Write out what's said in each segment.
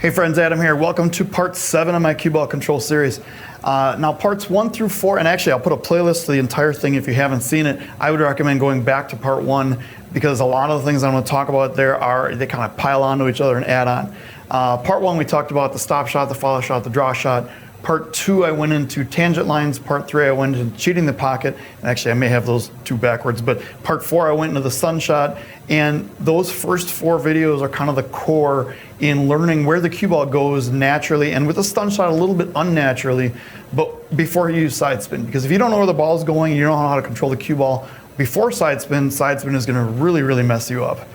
Hey friends, Adam here. Welcome to part 7 of my cue ball control series. Now parts 1 through 4, and actually I'll put a playlist to the entire thing if you haven't seen it. I would recommend going back to part 1 because a lot of the things I'm going to talk about there they kind of pile onto each other and add on. Part 1 we talked about the stop shot, the follow shot, the draw shot. Part 2 I went into tangent lines. Part 3 I went into cheating the pocket. And actually I may have those two backwards, but part 4 I went into the sun shot. And those first 4 videos are kind of the core in learning where the cue ball goes naturally and with the stun shot a little bit unnaturally, but before you use side spin. Because if you don't know where the ball is going, you don't know how to control the cue ball before side spin is going to really mess you up.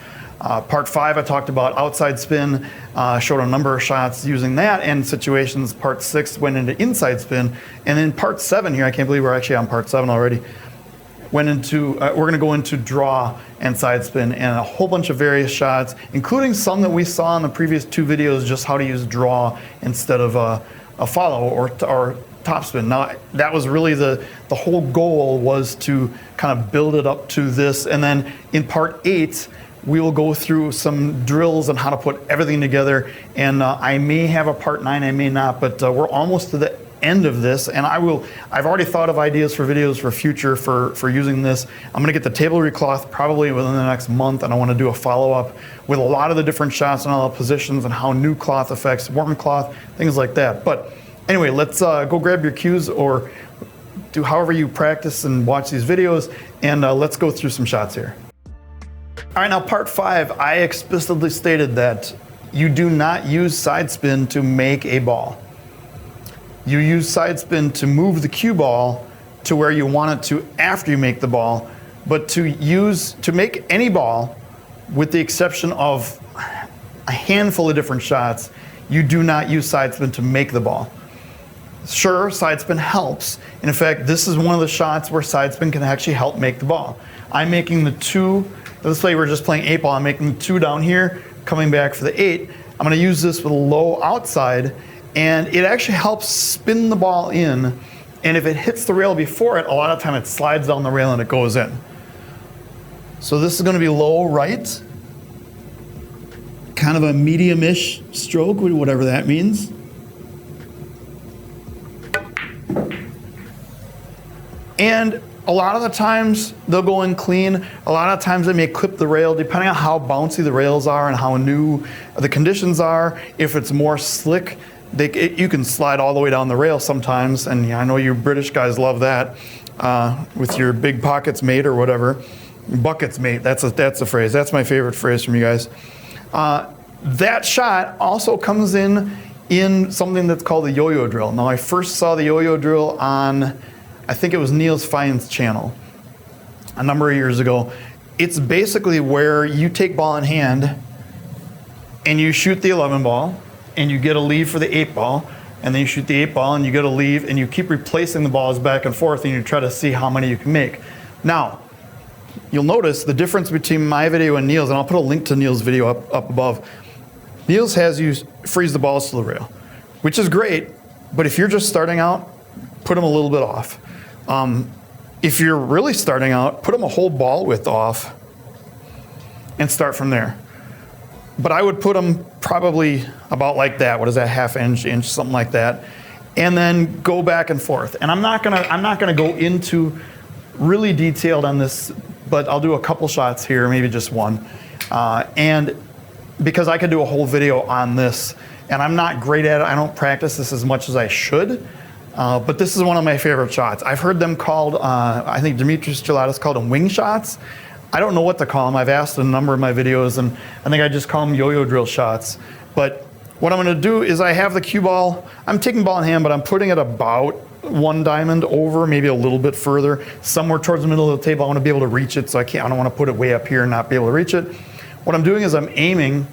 Part 5 I talked about outside spin, showed a number of shots using that and situations. Part 6 went into inside spin, and then part 7 here, I can't believe we're actually on part 7 already, went into, we're going to go into draw and side spin and a whole bunch of various shots, including some that we saw in the previous 2 videos, just how to use draw instead of a follow or top spin. Now that was really the whole goal, was to kind of build it up to this, and then in part 8 we will go through some drills on how to put everything together, and I may have a part 9, I may not, but we're almost to the end of this, and I've already thought of ideas for videos for future for using this. I'm gonna get the table recloth probably within the next month, and I wanna do a follow-up with a lot of the different shots and all the positions and how new cloth affects warm cloth, things like that. But anyway, let's go grab your cues or do however you practice and watch these videos, and let's go through some shots here. All right, now part 5, I explicitly stated that you do not use side spin to make a ball. You use side spin to move the cue ball to where you want it to after you make the ball, but to make any ball, with the exception of a handful of different shots, you do not use side spin to make the ball. Sure, side spin helps. And in fact, this is one of the shots where side spin can actually help make the ball. I'm making the 2, let's say we're just playing 8 ball, I'm making 2 down here, coming back for the 8. I'm gonna use this with a low outside, and it actually helps spin the ball in, and if it hits the rail before it, a lot of time it slides down the rail and it goes in. So this is gonna be low right, kind of a medium-ish stroke, whatever that means. And a lot of the times they'll go in clean. A lot of times they may clip the rail, depending on how bouncy the rails are and how new the conditions are. If it's more slick, you can slide all the way down the rail sometimes. And yeah, I know you British guys love that with your big pockets mate or whatever. Buckets mate, that's the phrase. That's my favorite phrase from you guys. That shot also comes in something that's called the yo-yo drill. Now I first saw the yo-yo drill on, I think it was Niels Fine's channel a number of years ago. It's basically where you take ball in hand and you shoot the 11 ball and you get a leave for the 8 ball, and then you shoot the 8 ball and you get a leave, and you keep replacing the balls back and forth, and you try to see how many you can make. Now, you'll notice the difference between my video and Niels, and I'll put a link to Niels' video up above. Niels has you freeze the balls to the rail, which is great, but if you're just starting out, put them a little bit off. If you're really starting out, put them a whole ball width off and start from there. But I would put them probably about like that. What is that, half inch, something like that, and then go back and forth. And I'm not gonna go into really detailed on this, but I'll do a couple shots here, maybe just one, and because I could do a whole video on this, and I'm not great at it. I don't practice this as much as I should. But this is one of my favorite shots. I've heard them called, I think Demetrius Gelatis called them wing shots. I don't know what to call them. I've asked in a number of my videos, and I think I just call them yo-yo drill shots. But what I'm gonna do is I have the cue ball, I'm taking ball in hand, but I'm putting it about 1 diamond over, maybe a little bit further, somewhere towards the middle of the table. I wanna be able to reach it, so I don't wanna put it way up here and not be able to reach it. What I'm doing is I'm aiming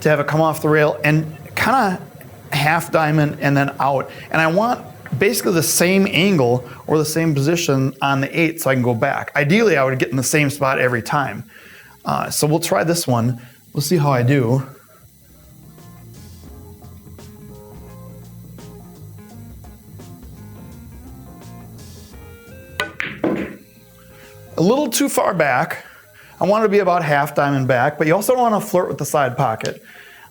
to have it come off the rail and kinda half diamond and then out. And I want basically the same angle or the same position on the 8 so I can go back. Ideally, I would get in the same spot every time. So we'll try this one. We'll see how I do. A little too far back. I want to be about half diamond back, but you also don't want to flirt with the side pocket.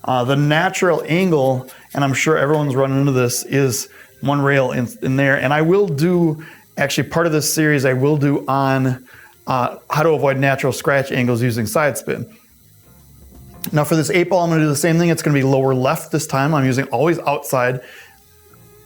The natural angle, and I'm sure everyone's running into this, is one rail in there. And I will do, actually part of this series I will do on how to avoid natural scratch angles using side spin. Now for this 8-ball, I'm gonna do the same thing. It's gonna be lower left this time. I'm using always outside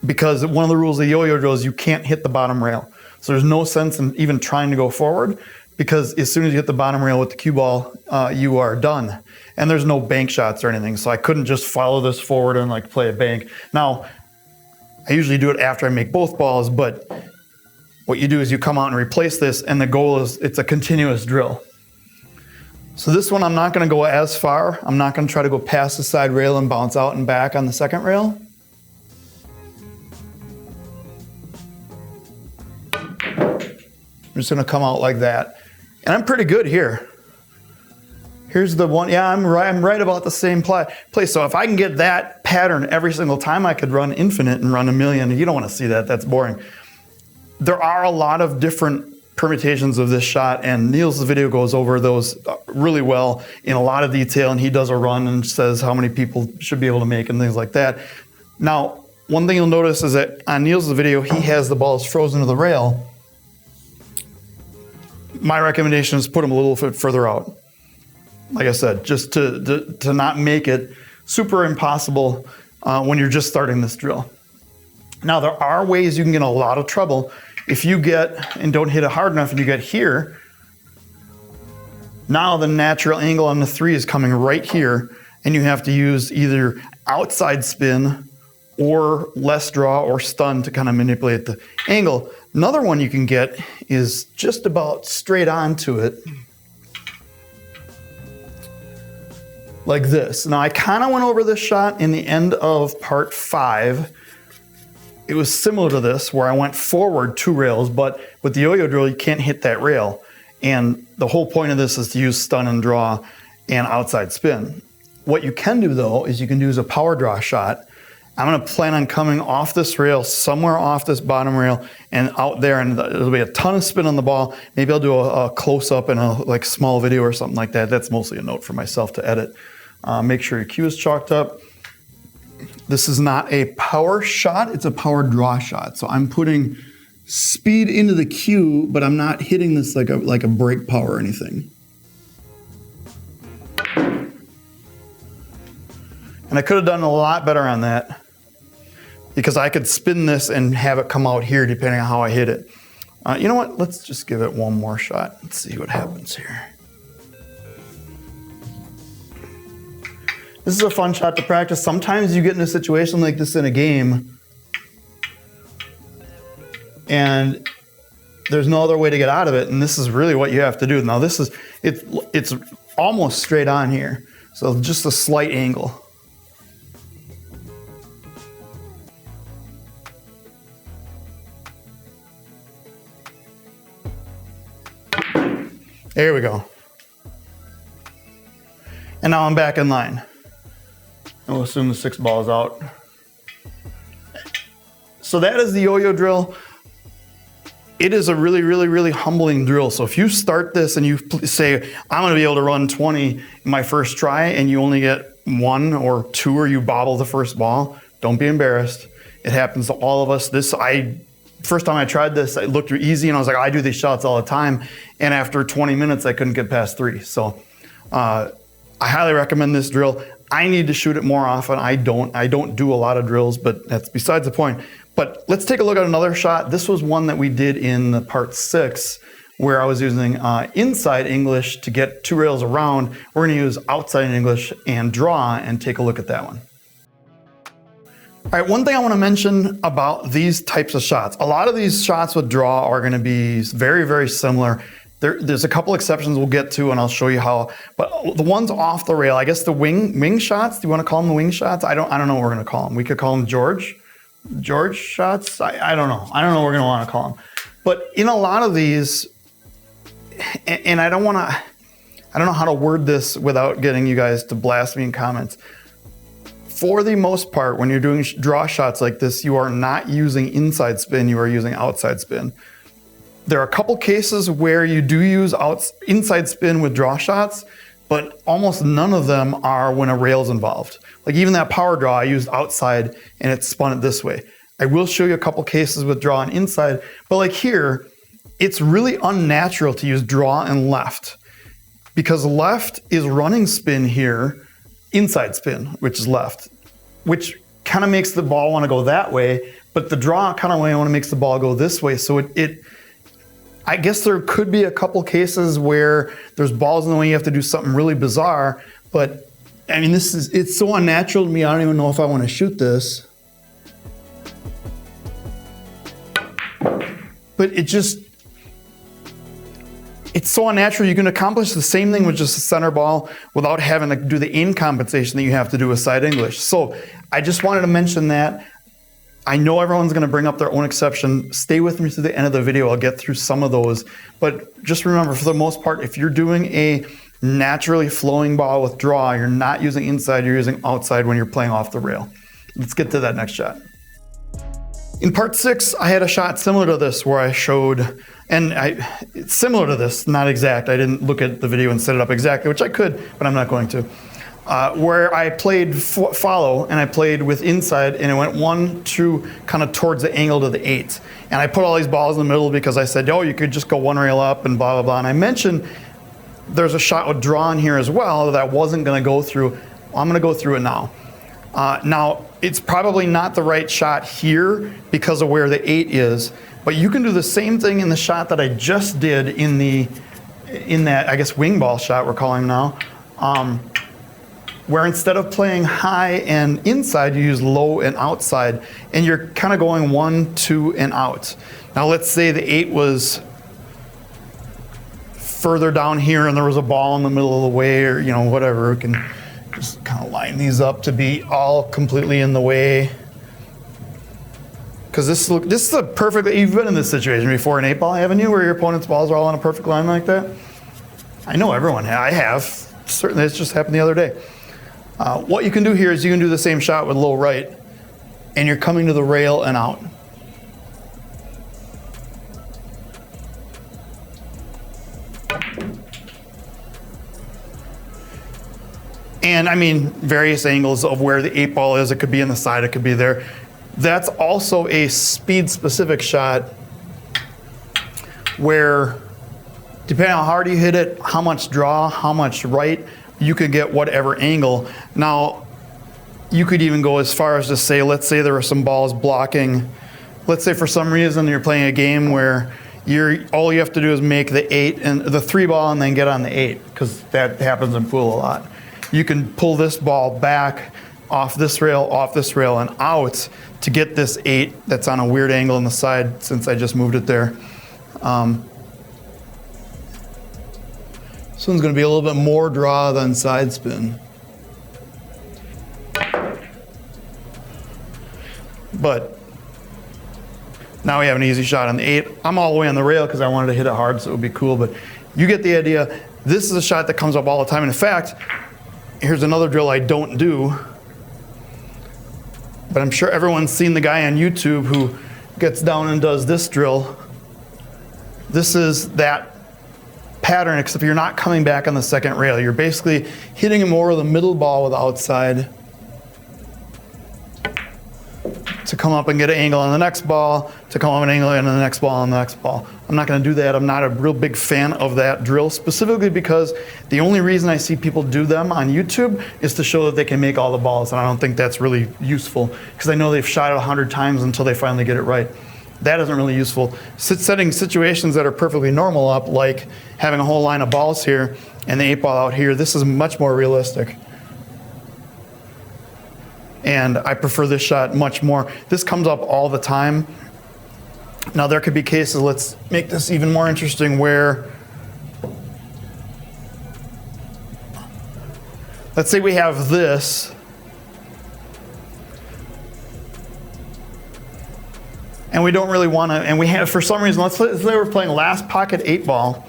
because one of the rules of the yo-yo drill is you can't hit the bottom rail. So there's no sense in even trying to go forward because as soon as you hit the bottom rail with the cue ball, you are done. And there's no bank shots or anything. So I couldn't just follow this forward and like play a bank. Now, I usually do it after I make both balls, but what you do is you come out and replace this, and the goal is it's a continuous drill. So this one I'm not gonna go as far. I'm not gonna try to go past the side rail and bounce out and back on the second rail. I'm just gonna come out like that. And I'm pretty good here. Here's the one, yeah, I'm right about the same place. So if I can get that pattern every single time, I could run infinite and run a million. You don't wanna see that, that's boring. There are a lot of different permutations of this shot, and Neil's video goes over those really well in a lot of detail, and he does a run and says how many people should be able to make and things like that. Now, one thing you'll notice is that on Neil's video, he has the balls frozen to the rail. My recommendation is put them a little bit further out. Like I said, just to not make it super impossible when you're just starting this drill. Now, there are ways you can get in a lot of trouble if you get and don't hit it hard enough and you get here. Now the natural angle on the 3 is coming right here, and you have to use either outside spin or less draw or stun to kind of manipulate the angle. Another one you can get is just about straight onto it, like this. Now I kind of went over this shot in the end of part 5. It was similar to this where I went forward 2 rails, but with the yo-yo drill, you can't hit that rail. And the whole point of this is to use stun and draw and outside spin. What you can do though, is you can use a power draw shot. I'm gonna plan on coming off this rail, somewhere off this bottom rail and out there, and there'll be a ton of spin on the ball. Maybe I'll do a close-up and a like small video or something like that. That's mostly a note for myself to edit. Make sure your cue is chalked up. This is not a power shot, it's a power draw shot. So I'm putting speed into the cue, but I'm not hitting this like a brake power or anything. And I could have done a lot better on that because I could spin this and have it come out here depending on how I hit it. You know what, let's just give it one more shot. Let's see what happens here. This is a fun shot to practice. Sometimes you get in a situation like this in a game and there's no other way to get out of it, and this is really what you have to do. Now this is, it's almost straight on here, so just a slight angle. There we go. And now I'm back in line. And we'll assume the 6 ball is out. So that is the yo-yo drill. It is a really, really, really humbling drill. So if you start this and you say, I'm gonna be able to run 20 in my first try, and you only get 1 or 2, or you bobble the first ball, don't be embarrassed. It happens to all of us. First time I tried this, it looked easy, and I was like, I do these shots all the time. And after 20 minutes, I couldn't get past 3. So I highly recommend this drill. I need to shoot it more often. I don't do a lot of drills, but that's besides the point. But let's take a look at another shot. This was one that we did in the part 6, where I was using inside English to get 2 rails around. We're gonna use outside English and draw, and take a look at that one. All right, one thing I want to mention about these types of shots. A lot of these shots with draw are going to be very, very similar. There's a couple exceptions we'll get to, and I'll show you how. But the ones off the rail, I guess the wing shots. Do you want to call them the wing shots? I don't know what we're going to call them. We could call them George shots. I don't know. I don't know what we're going to want to call them. But in a lot of these, and I don't know how to word this without getting you guys to blast me in comments. For the most part, when you're doing draw shots like this, you are not using inside spin, you are using outside spin. There are a couple cases where you do use inside spin with draw shots. but almost none of them are when a rail's involved. Like even that power draw I used outside and it spun it this way. I will show you a couple cases with draw and inside, but like here, it's really unnatural to use draw and left because left is running spin here, inside spin, which is left, which kind of makes the ball want to go that way, but the draw kind of want to makes the ball go this way. So I guess there could be a couple cases where there's balls in the way you have to do something really bizarre, but I mean, it's so unnatural to me, I don't even know if I want to shoot this. But it's so unnatural. You can accomplish the same thing with just a center ball without having to do the aim compensation that you have to do with side English. So I just wanted to mention that. I know everyone's going to bring up their own exception. Stay with me to the end of the video. I'll get through some of those. But just remember, for the most part, if you're doing a naturally flowing ball with draw, you're not using inside, you're using outside when you're playing off the rail. Let's get to that next shot. In part 6, I had a shot similar to this where I showed, it's similar to this, not exact. I didn't look at the video and set it up exactly, which I could, but I'm not going to. Where I played follow and I played with inside and it went 1, 2 kind of towards the angle to the 8. And I put all these balls in the middle because I said, oh, you could just go one rail up and blah, blah, blah. And I mentioned there's a shot with draw in here as well that I wasn't going to go through. Well, I'm going to go through it now. Now, it's probably not the right shot here because of where the 8 is, but you can do the same thing in the shot that I just did in that, I guess, wing ball shot we're calling now. Where instead of playing high and inside, you use low and outside, and you're kind of going 1, 2, and out. Now let's say the 8 was further down here and there was a ball in the middle of the way, or whatever. We can just kind of line these up to be all completely in the way. Because this is a perfect, you've been in this situation before in 8-ball, haven't you, where your opponent's balls are all on a perfect line like that? I know everyone has. I have. Certainly, it's just happened the other day. What you can do here is you can do the same shot with low right, and you're coming to the rail and out. And I mean, various angles of where the 8-ball is. It could be in the side, it could be there. That's also a speed-specific shot where, depending on how hard you hit it, how much draw, how much right, you could get whatever angle. Now, you could even go as far as to say, let's say there are some balls blocking. Let's say for some reason you're playing a game where all you have to do is make the 8 and the 3 ball and then get on the 8, because that happens in pool a lot. You can pull this ball back off this rail, and out to get this 8 that's on a weird angle on the side since I just moved it there. This one's going to be a little bit more draw than side spin. But now we have an easy shot on the 8. I'm all the way on the rail because I wanted to hit it hard so it would be cool, but you get the idea. This is a shot that comes up all the time. And in fact, here's another drill I don't do, but I'm sure everyone's seen the guy on YouTube who gets down and does this drill. This is that pattern, except you're not coming back on the second rail. You're basically hitting him over the middle ball with the outside to come up and get an angle on the next ball, to come up an angle on the next ball and the next ball. I'm not going to do that. I'm not a real big fan of that drill, specifically because the only reason I see people do them on YouTube is to show that they can make all the balls, and I don't think that's really useful because I know they've shot it 100 times until they finally get it right. That isn't really useful. Setting situations that are perfectly normal up, like having a whole line of balls here and the 8-ball out here, this is much more realistic. And I prefer this shot much more. This comes up all the time. Now there could be cases, let's make this even more interesting, where let's say we have this, and we don't really want to, and we have, for some reason, let's say we're playing last pocket 8-ball.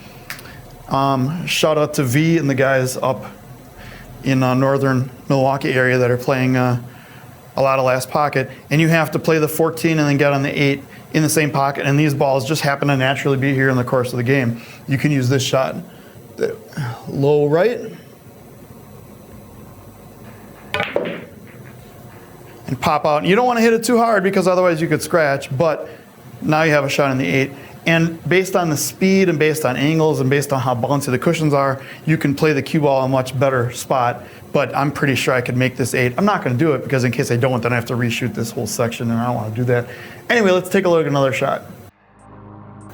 Shout out to V and the guys up in northern Milwaukee area that are playing a lot of last pocket, and you have to play the 14 and then get on the 8 in the same pocket, and these balls just happen to naturally be here in the course of the game. You can use this shot. Low right, and pop out. You don't want to hit it too hard because otherwise you could scratch, but now you have a shot in the 8. And based on the speed and based on angles and based on how bouncy the cushions are, you can play the cue ball a much better spot. But I'm pretty sure I could make this 8. I'm not going to do it because in case I don't, then I have to reshoot this whole section and I don't want to do that. Anyway, let's take a look at another shot.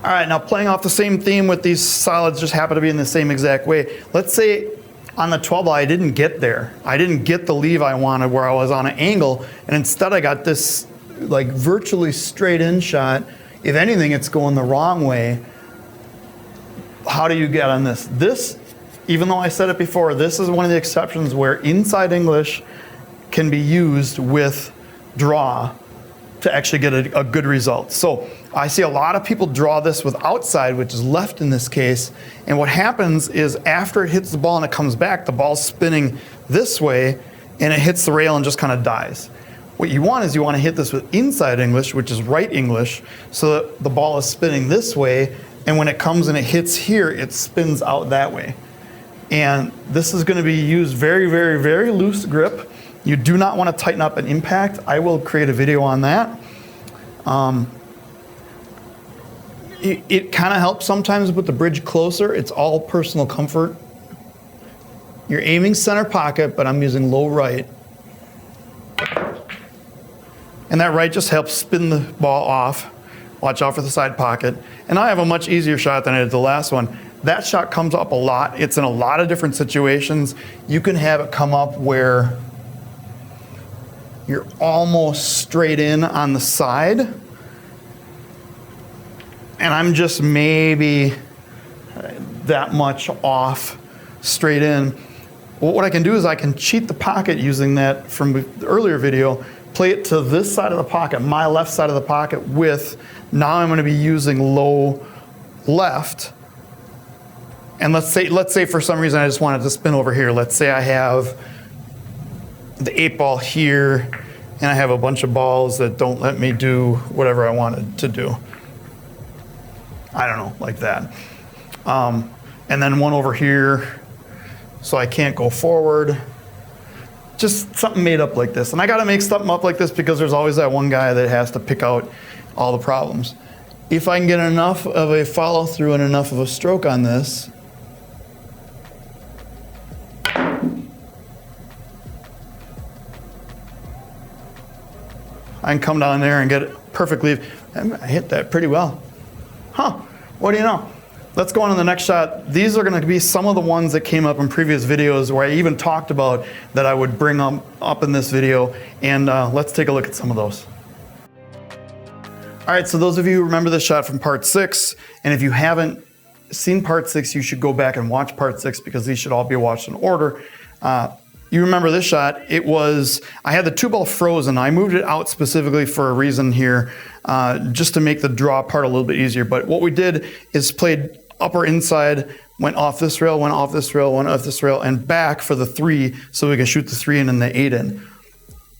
All right, now playing off the same theme with these solids just happen to be in the same exact way. Let's say on the 12 ball I didn't get there. I didn't get the leave I wanted where I was on an angle, and instead I got this like virtually straight in shot. If anything, it's going the wrong way. How do you get on this? This, even though I said it before, this is one of the exceptions where inside English can be used with draw to actually get a good result. So I see a lot of people draw this with outside, which is left in this case, and what happens is after it hits the ball and it comes back, the ball's spinning this way and it hits the rail and just kind of dies. What you want is you want to hit this with inside English, which is right English, so that the ball is spinning this way, and when it comes and it hits here, it spins out that way. And this is going to be used very, very, very loose grip. You do not want to tighten up an impact. I will create a video on that. It kind of helps sometimes with the bridge closer. It's all personal comfort. You're aiming center pocket, but I'm using low right. And that right just helps spin the ball off. Watch out for the side pocket. And I have a much easier shot than I did the last one. That shot comes up a lot. It's in a lot of different situations. You can have it come up where you're almost straight in on the side. And I'm just maybe that much off straight in. What I can do is I can cheat the pocket using that from the earlier video, play it to this side of the pocket, my left side of the pocket with, now I'm going to be using low left. And let's say for some reason I just wanted to spin over here. Let's say I have the 8 ball here and I have a bunch of balls that don't let me do whatever I wanted to do. I don't know, like that. And then one over here, so I can't go forward. Just something made up like this. And I gotta make something up like this because there's always that one guy that has to pick out all the problems. If I can get enough of a follow through and enough of a stroke on this, I can come down there and get it perfectly. I hit that pretty well. Huh, what do you know? Let's go on to the next shot. These are gonna be some of the ones that came up in previous videos where I even talked about that I would bring up in this video, and let's take a look at some of those. All right, so those of you who remember this shot from part 6, and if you haven't seen part 6, you should go back and watch part 6 because these should all be watched in order. You remember this shot, I had the 2 ball frozen. I moved it out specifically for a reason here, just to make the draw part a little bit easier. But what we did is played upper inside, went off this rail, went off this rail, went off this rail, and back for the 3 so we can shoot the 3 in and the 8 in.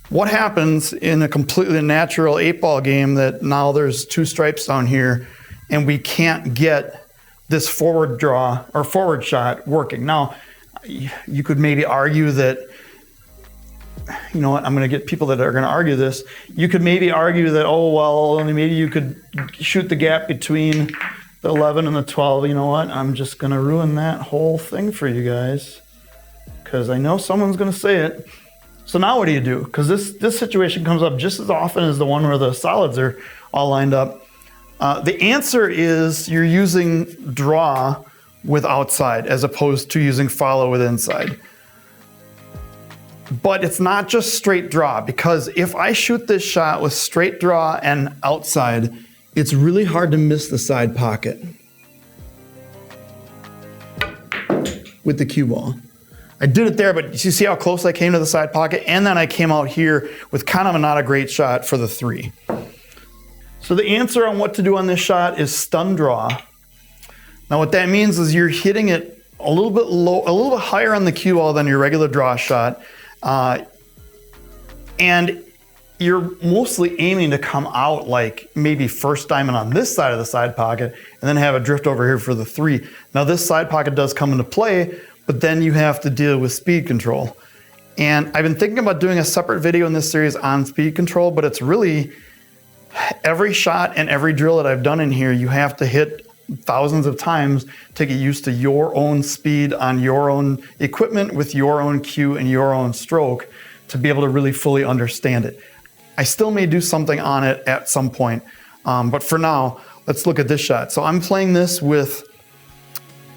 What happens in a completely natural 8 ball game that now there's 2 stripes down here and we can't get this forward draw or forward shot working? Now, you could maybe argue that, you know what, I'm going to get people that are going to argue this. You could maybe argue that, oh, well, maybe you could shoot the gap between the 11 and the 12. You know what, I'm just going to ruin that whole thing for you guys because I know someone's going to say it. So now what do you do? Because this situation comes up just as often as the one where the solids are all lined up. The answer is you're using draw with outside as opposed to using follow with inside. But it's not just straight draw, because if I shoot this shot with straight draw and outside, it's really hard to miss the side pocket with the cue ball. I did it there, but you see how close I came to the side pocket? And then I came out here with kind of not a great shot for the 3. So the answer on what to do on this shot is stun draw. Now what that means is you're hitting it a little bit low, a little bit higher on the cue ball than your regular draw shot. And you're mostly aiming to come out like maybe first diamond on this side of the side pocket and then have a drift over here for the 3. Now this side pocket does come into play, but then you have to deal with speed control. And I've been thinking about doing a separate video in this series on speed control, but it's really every shot and every drill that I've done in here, you have to hit thousands of times to get used to your own speed on your own equipment with your own cue and your own stroke to be able to really fully understand it. I still may do something on it at some point, but for now, let's look at this shot. So I'm playing this with,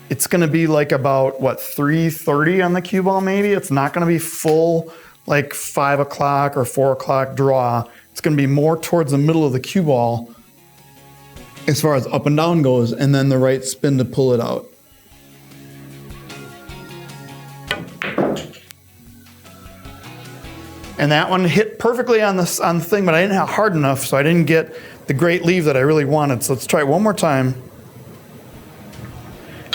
it's gonna be like about, what, 330 on the cue ball maybe? It's not gonna be full like 5 o'clock or 4 o'clock draw. It's gonna be more towards the middle of the cue ball as far as up and down goes, and then the right spin to pull it out. And that one hit perfectly on the thing, but I didn't have hard enough, so I didn't get the great leave that I really wanted. So let's try it one more time.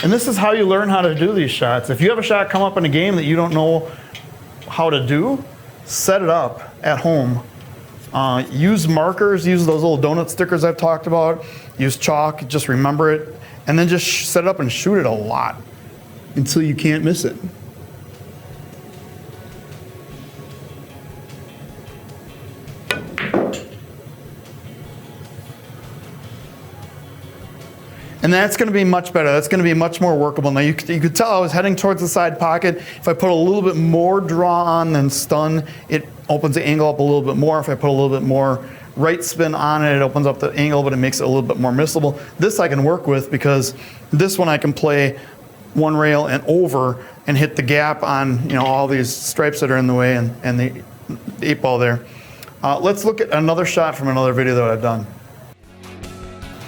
And this is how you learn how to do these shots. If you have a shot come up in a game that you don't know how to do, set it up at home. Use markers, use those little donut stickers I've talked about, use chalk, just remember it, and then just set it up and shoot it a lot until you can't miss it. And that's going to be much better. That's going to be much more workable. Now you could tell I was heading towards the side pocket. If I put a little bit more draw on than stun, it opens the angle up a little bit more. If I put a little bit more right spin on it, it opens up the angle, but it makes it a little bit more missable. This I can work with because this one I can play one rail and over and hit the gap on, you know, all these stripes that are in the way and the 8-ball there. Let's look at another shot from another video that I've done.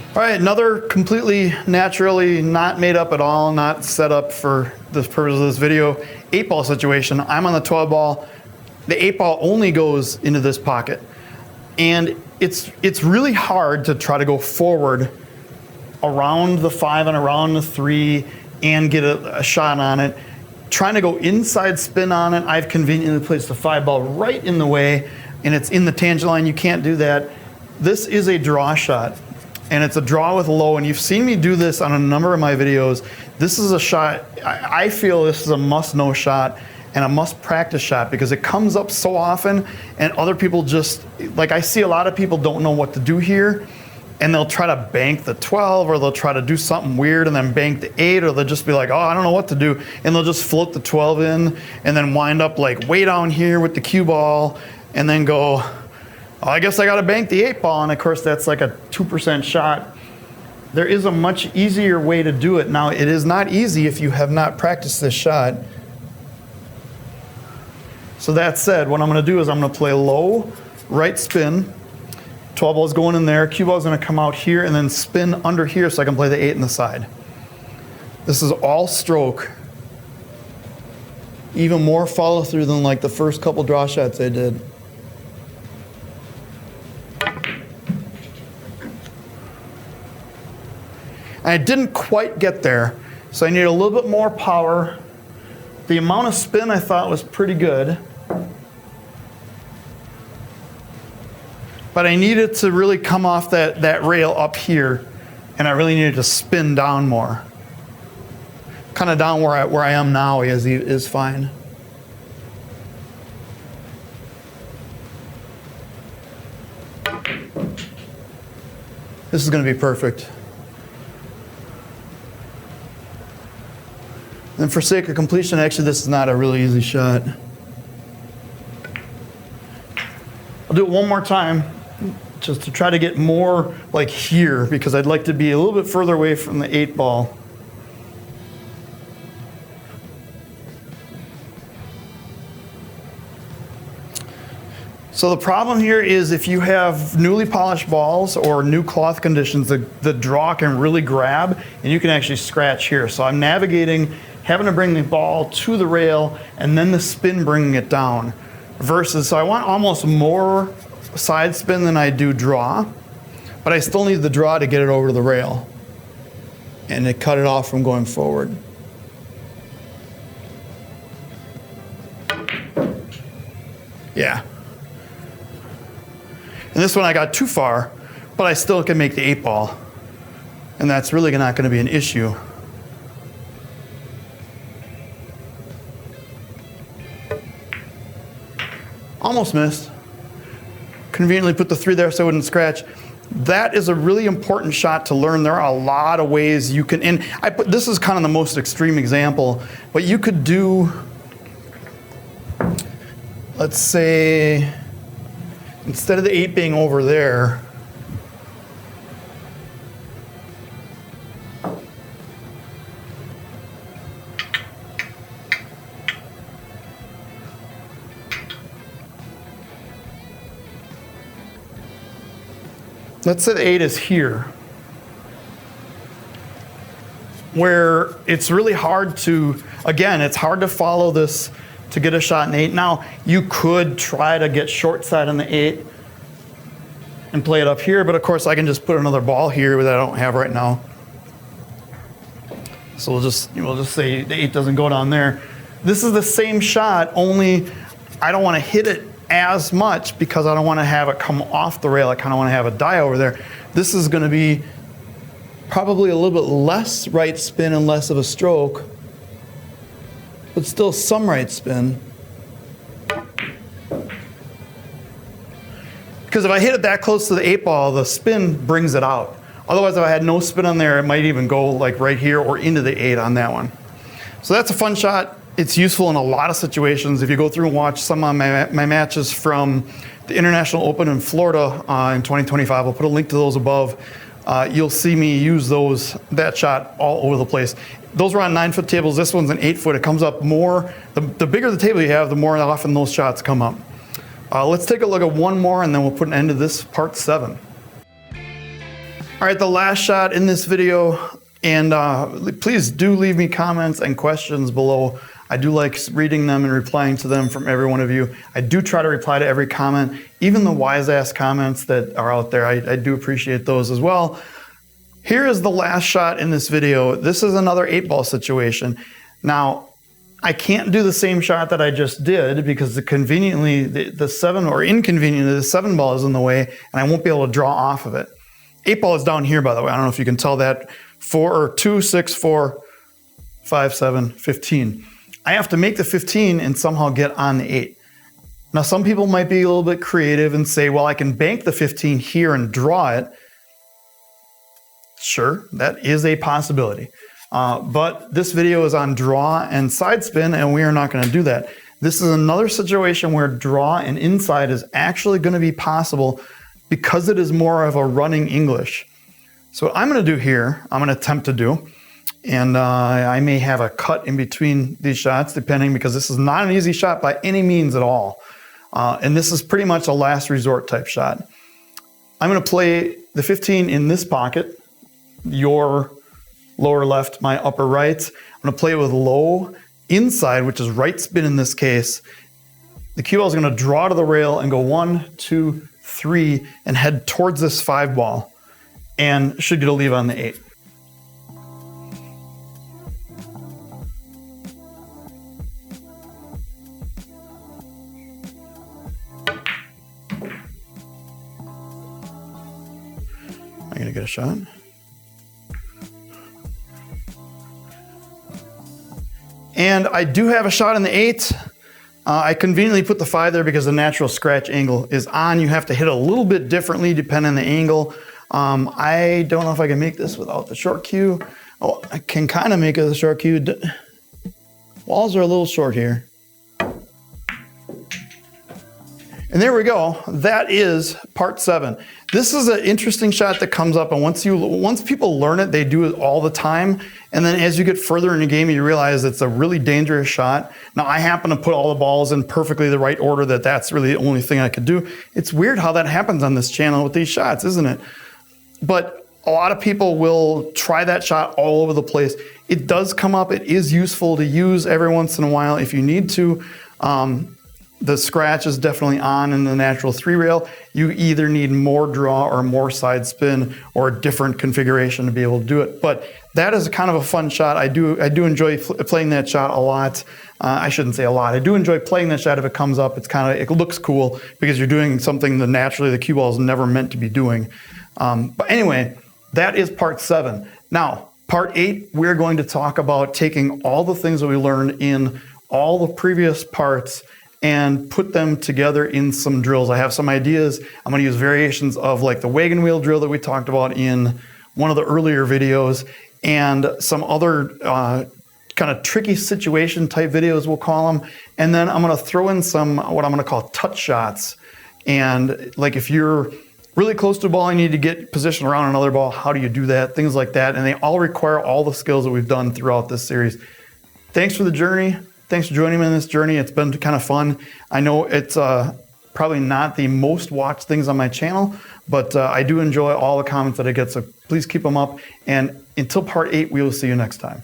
All right, another completely naturally not made up at all, not set up for the purpose of this video, 8-ball situation. I'm on the 12-ball. The 8-ball only goes into this pocket. And it's really hard to try to go forward around the 5 and around the 3 and get a shot on it. Trying to go inside spin on it, I've conveniently placed the 5-ball right in the way, and it's in the tangent line. You can't do that. This is a draw shot. And it's a draw with low, and you've seen me do this on a number of my videos. This is a shot, I feel this is a must-know shot and a must-practice shot because it comes up so often and other people just, like I see a lot of people don't know what to do here and they'll try to bank the 12 or they'll try to do something weird and then bank the 8 or they'll just be like, oh, I don't know what to do. And they'll just float the 12 in and then wind up like way down here with the cue ball and then go, I guess I got to bank the 8-ball, and of course that's like a 2% shot. There is a much easier way to do it. Now, it is not easy if you have not practiced this shot. So that said, what I'm going to do is I'm going to play low, right spin, 12-ball is going in there, cue ball is going to come out here, and then spin under here so I can play the 8 in the side. This is all stroke. Even more follow through than like the first couple draw shots I did. I didn't quite get there, so I need a little bit more power. The amount of spin I thought was pretty good, but I needed to really come off that rail up here, and I really needed to spin down more. Kind of down where I am now is fine. This is going to be perfect. And for sake of completion, actually, this is not a really easy shot. I'll do it one more time, just to try to get more like here, because I'd like to be a little bit further away from the 8-ball. So the problem here is if you have newly polished balls or new cloth conditions, the draw can really grab, and you can actually scratch here. So I'm navigating, having to bring the ball to the rail and then the spin bringing it down versus, so I want almost more side spin than I do draw, but I still need the draw to get it over the rail and to cut it off from going forward. Yeah. And this one I got too far, but I still can make the 8-ball. And that's really not going to be an issue. almost missed. Conveniently put the 3 there so I wouldn't scratch. That is a really important shot to learn. There are a lot of ways you can, and this is kind of the most extreme example, but you could do, let's say, instead of the 8 being over there, let's say the 8 is here, where it's really hard to, again, it's hard to follow this to get a shot in 8. Now, you could try to get short side on the 8 and play it up here, but of course I can just put another ball here that I don't have right now. So we'll just say the 8 doesn't go down there. This is the same shot, only I don't want to hit it as much because I don't want to have it come off the rail. I kind of want to have a die over there. This is going to be probably a little bit less right spin and less of a stroke, but still some right spin. Because if I hit it that close to the 8 ball, the spin brings it out. Otherwise, if I had no spin on there, it might even go like right here or into the 8 on that one. So that's a fun shot. It's useful in a lot of situations. If you go through and watch some of my matches from the International Open in Florida in 2025, I'll put a link to those above. You'll see me use that shot all over the place. Those were on 9-foot tables. This one's an 8-foot. It comes up more. The bigger the table you have, the more often those shots come up. Let's take a look at one more, and then we'll put an end to this part 7. All right, the last shot in this video, and please do leave me comments and questions below. I do like reading them and replying to them from every one of you. I do try to reply to every comment, even the wise-ass comments that are out there. I do appreciate those as well. Here is the last shot in this video. This is another 8-ball situation. Now, I can't do the same shot that I just did because inconveniently the 7 ball is in the way, and I won't be able to draw off of it. 8 ball is down here, by the way. I don't know if you can tell that. 2, 6, 4, 5, 7, 15. I have to make the 15 and somehow get on the 8. Now, some people might be a little bit creative and say, well, I can bank the 15 here and draw it. Sure, that is a possibility. But this video is on draw and side spin, and we are not going to do that. This is another situation where draw and inside is actually going to be possible because it is more of a running English. So what I'm going to do here, I'm going to attempt to do, and I may have a cut in between these shots depending, because this is not an easy shot by any means at all. And this is pretty much a last resort type shot. I'm going to play the 15 in this pocket, your lower left, my upper right. I'm going to play it with low inside, which is right spin in this case. The cue ball is going to draw to the rail and go 1, 2, 3 and head towards this 5 ball, and should get a leave on the 8. I'm going to get a shot. And I do have a shot in the 8. I conveniently put the 5 there because the natural scratch angle is on. You have to hit a little bit differently depending on the angle. I don't know if I can make this without the short cue. Oh, I can kind of make it with the short cue. Walls are a little short here. And there we go. That is part 7. This is an interesting shot that comes up, and once people learn it, they do it all the time. And then as you get further in the game, you realize it's a really dangerous shot. Now, I happen to put all the balls in perfectly the right order. That's really the only thing I could do. It's weird how that happens on this channel with these shots, isn't it? But a lot of people will try that shot all over the place. It does come up. It is useful to use every once in a while if you need to. The scratch is definitely on in the natural 3 rail. You either need more draw or more side spin or a different configuration to be able to do it. But that is kind of a fun shot. I do enjoy playing that shot a lot. I shouldn't say a lot. I do enjoy playing that shot if it comes up. It looks cool because you're doing something that naturally the cue ball is never meant to be doing. But anyway, that is part 7. Now, part 8, we're going to talk about taking all the things that we learned in all the previous parts and put them together in some drills. I have some ideas. I'm going to use variations of like the wagon wheel drill that we talked about in one of the earlier videos, and some other kind of tricky situation type videos, we'll call them. And then I'm going to throw in some what I'm going to call touch shots. And like if you're really close to a ball, you need to get positioned around another ball. How do you do that? Things like that. And they all require all the skills that we've done throughout this series. Thanks for the journey. Thanks for joining me in this journey. It's been kind of fun. I know it's probably not the most watched things on my channel, but I do enjoy all the comments that I get. So please keep them up. And until part 8, we will see you next time.